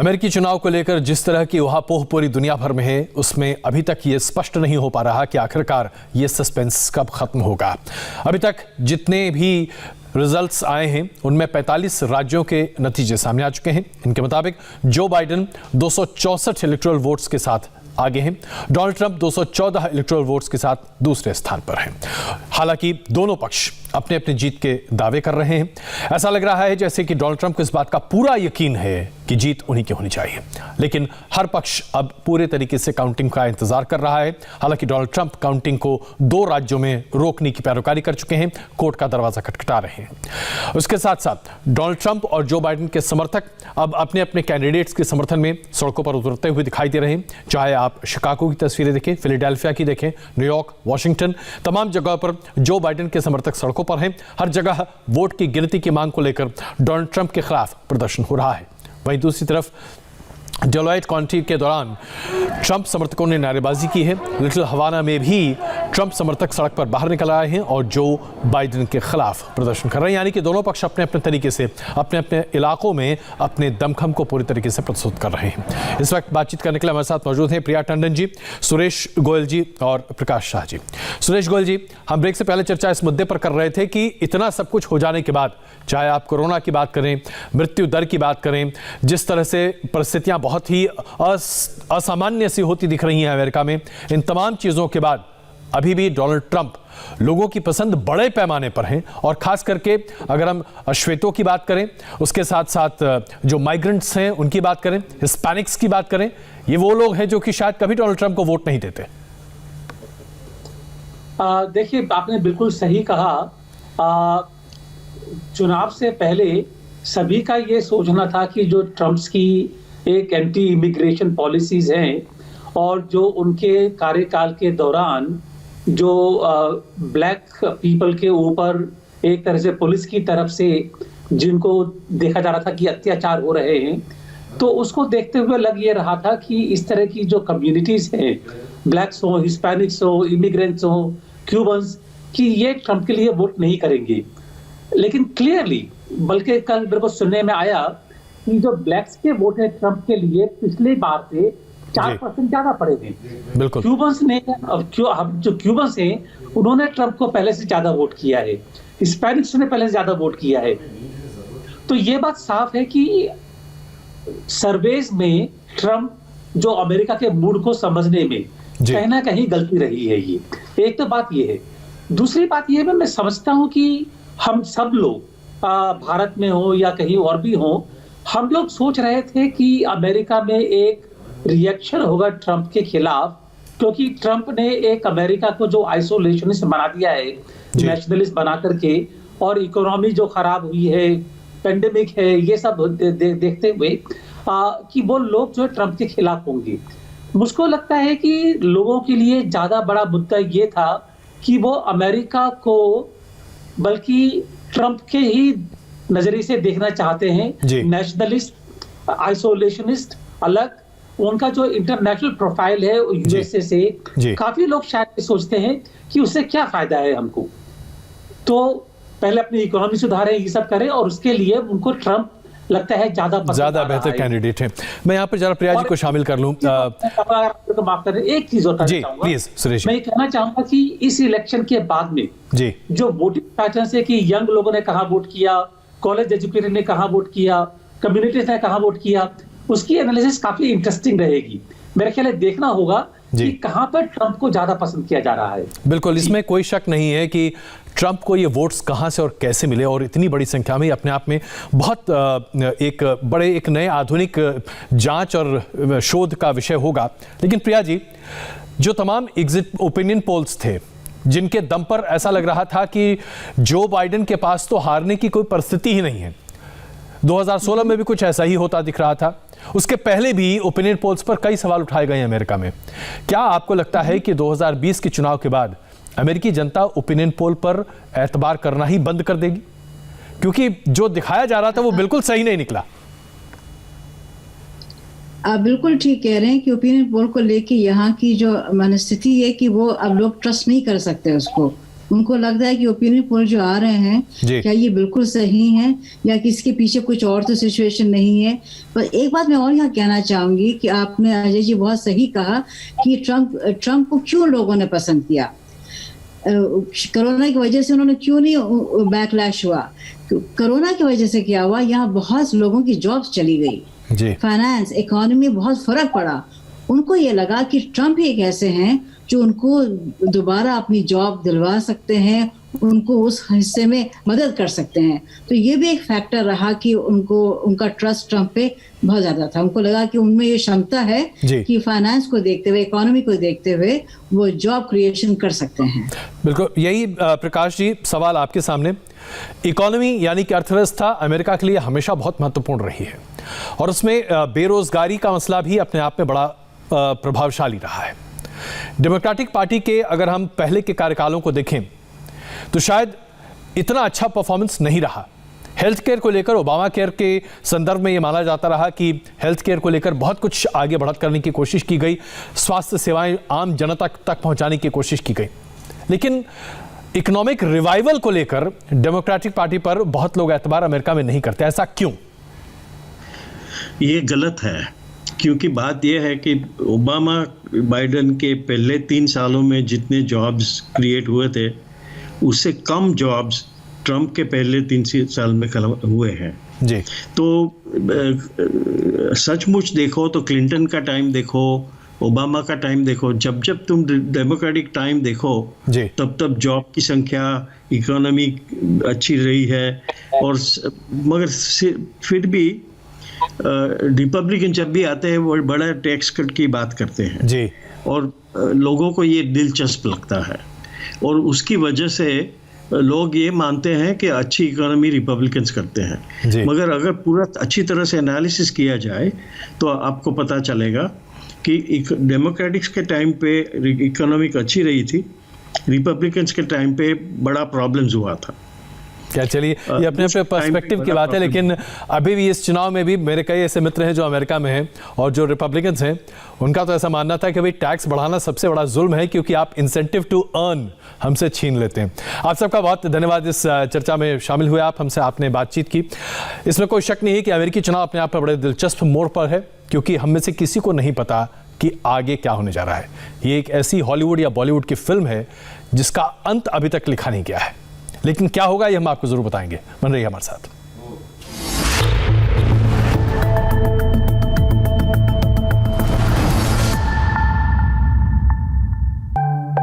अमेरिकी चुनाव को लेकर जिस तरह की उहापोह पूरी दुनिया भर में है, उसमें अभी तक ये स्पष्ट नहीं हो पा रहा कि आखिरकार ये सस्पेंस कब खत्म होगा। अभी तक जितने भी रिजल्ट्स आए हैं उनमें 45 राज्यों के नतीजे सामने आ चुके हैं। इनके मुताबिक जो बाइडेन 264 इलेक्टोरल वोट्स के साथ आगे हैं, डोनाल्ड ट्रंप 214 इलेक्टोरल वोट्स के साथ दूसरे स्थान पर हैं। हालांकि दोनों पक्ष अपने अपने जीत के दावे कर रहे हैं। ऐसा लग रहा है जैसे कि डोनाल्ड ट्रंप को इस बात का पूरा यकीन है कि जीत उन्हीं की होनी चाहिए, लेकिन हर पक्ष अब पूरे तरीके से काउंटिंग का इंतजार कर रहा है। हालांकि डोनाल्ड ट्रंप काउंटिंग को 2 राज्यों में रोकने की पैरोकारी कर चुके हैं, कोर्ट का दरवाजा खटखटा रहे हैं। उसके साथ साथ डोनाल्ड ट्रंप और जो बाइडेन के समर्थक अब अपने अपने कैंडिडेट्स के समर्थन में सड़कों पर उतरते हुए दिखाई दे रहे हैं। चाहे आप शिकागो की तस्वीरें देखें, फिलाडेल्फिया की देखें, न्यूयॉर्क, वॉशिंगटन, तमाम जगहों पर जो बाइडेन के समर्थक सड़कों पर हैं। हर जगह वोट की गिनती की मांग को लेकर डोनाल्ड ट्रंप के खिलाफ प्रदर्शन हो रहा है। वहीं दूसरी तरफ डेलॉयट काउंटी के दौरान ट्रंप समर्थकों ने नारेबाजी की है। लिटिल हवाना में भी ट्रंप समर्थक सड़क पर बाहर निकल आए हैं और जो बाइडेन के खिलाफ प्रदर्शन कर रहे हैं। यानी कि दोनों पक्ष अपने अपने तरीके से अपने अपने इलाकों में अपने दमखम को पूरी तरीके से प्रस्तुत कर रहे हैं। इस वक्त बातचीत करने के लिए हमारे साथ मौजूद हैं प्रिया टंडन जी, सुरेश गोयल जी और प्रकाश शाह जी। सुरेश गोयल जी, हम ब्रेक से पहले चर्चा इस मुद्दे पर कर रहे थे कि इतना सब कुछ हो जाने के बाद, चाहे आप कोरोना की बात करें, मृत्यु दर की बात करें, जिस तरह से परिस्थितियां बहुत ही असामान्य सी होती दिख रही हैं अमेरिका में, इन तमाम चीजों के बाद अभी भी डोनाल्ड ट्रंप लोगों की पसंद बड़े पैमाने पर हैं। और खास करके अगर हम श्वेतों की बात करें, उसके साथ साथ जो माइग्रेंट्स हैं उनकी बात करें, हिस्पैनिक्स की बात करें, ये वो लोग हैं जो कि शायद कभी डोनाल्ड ट्रंप को वोट नहीं देते। देखिए, आपने बिल्कुल सही कहा। चुनाव से पहले सभी का ये सोचना था कि जो ट्रंप्स की एक एंटी इमिग्रेशन पॉलिसीज हैं और जो उनके कार्यकाल के दौरान जो ब्लैक पीपल के ऊपर एक तरह से पुलिस की तरफ से जिनको देखा जा रहा था कि अत्याचार हो रहे हैं, तो उसको देखते हुए लग ये रहा था कि इस तरह की जो कम्युनिटीज हैं, ब्लैक्स हो, हिस्पैनिक्स हो, इमिग्रेंट्स हो, क्यूबन्स, कि ये ट्रंप के लिए वोट नहीं करेंगे। लेकिन क्लियरली, बल्कि कल मेरे को सुनने में आया कि जो ब्लैक्स के वोट है ट्रंप के लिए पिछले बार से 4% ज्यादा पड़े थे। बिल्कुल। क्यूबन्स ने, जो क्यूबन्स हैं उन्होंने ट्रंप को पहले से ज्यादा वोट किया है, हिस्पैनिक्स ने पहले से ज्यादा वोट किया है। तो ये बात साफ है कि सर्वेज में ट्रंप जो अमेरिका के मूड को समझने में कहीं ना कहीं गलती रही है। ये एक तो बात ये है। दूसरी बात ये है, मैं समझता हूं कि हम सब लोग भारत में हो या कहीं और भी हो, हम लोग सोच रहे थे कि अमेरिका में एक रिएक्शन होगा ट्रंप के खिलाफ, क्योंकि ट्रंप ने एक अमेरिका को जो आइसोलेशनिस्ट बना दिया है, नेशनलिस्ट बना करके, और इकोनॉमी जो खराब हुई है, पेंडेमिक है, ये सब देखते हुए कि वो लोग जो है ट्रंप के खिलाफ होंगे। मुझको लगता है कि लोगों के लिए ज्यादा बड़ा मुद्दा ये था कि वो अमेरिका को बल्कि ट्रंप के ही नजरिए से देखना चाहते हैं। नेशनलिस्ट, आइसोलेशनिस्ट अलग, उनका जो इंटरनेशनल प्रोफाइल है यूएसए से, काफी लोग शायद सोचते हैं कि उससे क्या फायदा है हमको, तो पहले अपनी इकोनॉमी सुधारें, ये सब करें, और उसके लिए उनको ट्रंप लगता है ज्यादा बेहतर कैंडिडेट है। मैं यहाँ पर जरा प्रिया जी को शामिल कर लूं। तो माफ करें, एक चीज होता है, प्लीज सुरेश। मैं कहना चाहूंगा कि इस इलेक्शन के बाद में जो वोटिंग पैटर्न है कि यंग लोगों ने कहां वोट किया, कॉलेज एजुकेटेड ने कहां वोट किया, कम्युनिटीज ने कहां वोट किया, उसकी एनालिसिस काफी इंटरेस्टिंग रहेगी। मेरे ख्याल है देखना होगा कि कहां पर ट्रंप को ज्यादा पसंद किया जा रहा है। बिल्कुल, इसमें कोई शक नहीं है कि ट्रंप को ये वोट्स कहां से और कैसे मिले, और इतनी बड़ी संख्या में अपने आप में बहुत एक नए आधुनिक जांच और शोध का विषय होगा। लेकिन प्रिया जी, जो तमाम एग्जिट ओपिनियन पोल्स थे जिनके दम पर ऐसा लग रहा था कि जो बाइडेन के पास तो हारने की कोई परिस्थिति ही नहीं है, 2016 में भी कुछ ऐसा ही होता दिख रहा था, उसके पहले भी ओपिनियन पोल्स पर कई सवाल उठाए गए अमेरिका में। क्या आपको लगता है कि 2020 के चुनाव के बाद अमेरिकी जनता ओपिनियन पोल पर एतबार करना ही बंद कर देगी? क्योंकि जो दिखाया जा रहा था वो बिल्कुल सही नहीं निकला। आप बिल्कुल ठीक कह रहे हैं कि ओपिनियन पोल को लेके यहाँ की जो मनस्थिति है कि वो अब लोग ट्रस्ट नहीं कर सकते उसको, उनको लगता है कि ओपिनियन पोल जो आ रहे हैं क्या ये बिल्कुल सही हैं या कि इसके पीछे कुछ और तो सिचुएशन नहीं है। पर एक बात मैं और यहाँ कहना चाहूंगी कि आपने अजय जी बहुत सही कहा कि ट्रम्प को क्यों लोगों ने पसंद किया, कोरोना की वजह से उन्होंने क्यों नहीं बैकलैश हुआ। कोरोना की वजह से क्या हुआ, यहाँ बहुत लोगों की जॉब्स चली गई, फाइनेंस इकोनॉमी बहुत फर्क पड़ा। उनको ये लगा कि ट्रम्प ही एक ऐसे हैं जो उनको दोबारा अपनी जॉब दिलवा सकते हैं, उनको उस हिस्से में मदद कर सकते हैं। तो ये भी एक फैक्टर रहा कि उनका ट्रस्ट ट्रम्प पे बहुत ज्यादा था। उनको लगा कि उनमें ये क्षमता है कि फाइनेंस को देखते हुए, इकोनॉमी को देखते हुए वो जॉब क्रिएशन कर सकते हैं। बिल्कुल, यही प्रकाश जी सवाल आपके सामने। इकोनॉमी यानी कि अर्थव्यवस्था अमेरिका के लिए हमेशा बहुत महत्वपूर्ण रही है और उसमें बेरोजगारी का मसला भी अपने आप में बड़ा प्रभावशाली रहा है। डेमोक्रेटिक पार्टी के अगर हम पहले के कार्यकालों को देखें तो शायद इतना अच्छा परफॉर्मेंस नहीं रहा। हेल्थ केयर को लेकर ओबामा केयर के संदर्भ में यह माना जाता रहा कि हेल्थ केयर को लेकर बहुत कुछ आगे बढ़त करने की कोशिश की गई, स्वास्थ्य सेवाएं आम जनता तक पहुंचाने की कोशिश की गई, लेकिन इकोनॉमिक रिवाइवल को लेकर डेमोक्रेटिक पार्टी पर बहुत लोग एतबार अमेरिका में नहीं करते। ऐसा क्यों? ये गलत है, क्योंकि बात यह है कि ओबामा बाइडेन के पहले 3 सालों में जितने जॉब्स क्रिएट हुए थे उससे कम जॉब्स ट्रम्प के पहले 3 साल में हुए हैं जी। तो सचमुच देखो तो क्लिंटन का टाइम देखो, ओबामा का टाइम देखो, जब तुम डेमोक्रेटिक टाइम देखो तब जॉब की संख्या, इकोनॉमी अच्छी रही है। और मगर फिर भी रिपब्लिकन जब भी आते हैं वो बड़ा टैक्स कट की बात करते हैं जी, और लोगों को ये दिलचस्प लगता है और उसकी वजह से लोग ये मानते हैं कि अच्छी इकोनॉमी रिपब्लिकन्स करते हैं। मगर अगर पूरा अच्छी तरह से एनालिसिस किया जाए तो आपको पता चलेगा कि डेमोक्रेटिक्स के टाइम पे इकोनॉमिक अच्छी रही थी, रिपब्लिकन्स के टाइम पे बड़ा प्रॉब्लम्स हुआ था। क्या, चलिए ये अपने अपने पर्सपेक्टिव की बात है, लेकिन अभी भी इस चुनाव में भी मेरे कई ऐसे मित्र हैं जो अमेरिका में हैं और जो रिपब्लिकन्स हैं उनका तो ऐसा मानना था कि भाई टैक्स बढ़ाना सबसे बड़ा जुल्म है क्योंकि आप इंसेंटिव टू अर्न हमसे छीन लेते हैं। आप सबका बहुत धन्यवाद इस चर्चा में शामिल हुए, आप हमसे आपने बातचीत की। इसमें कोई शक नहीं है कि अमेरिकी चुनाव अपने आप में बड़े दिलचस्प मोड़ पर है क्योंकि हम में से किसी को नहीं पता कि आगे क्या होने जा रहा है। ये एक ऐसी हॉलीवुड या बॉलीवुड की फिल्म है जिसका अंत अभी तक लिखा नहीं गया है, लेकिन क्या होगा ये हम आपको जरूर बताएंगे। बन रहिए हमारे साथ।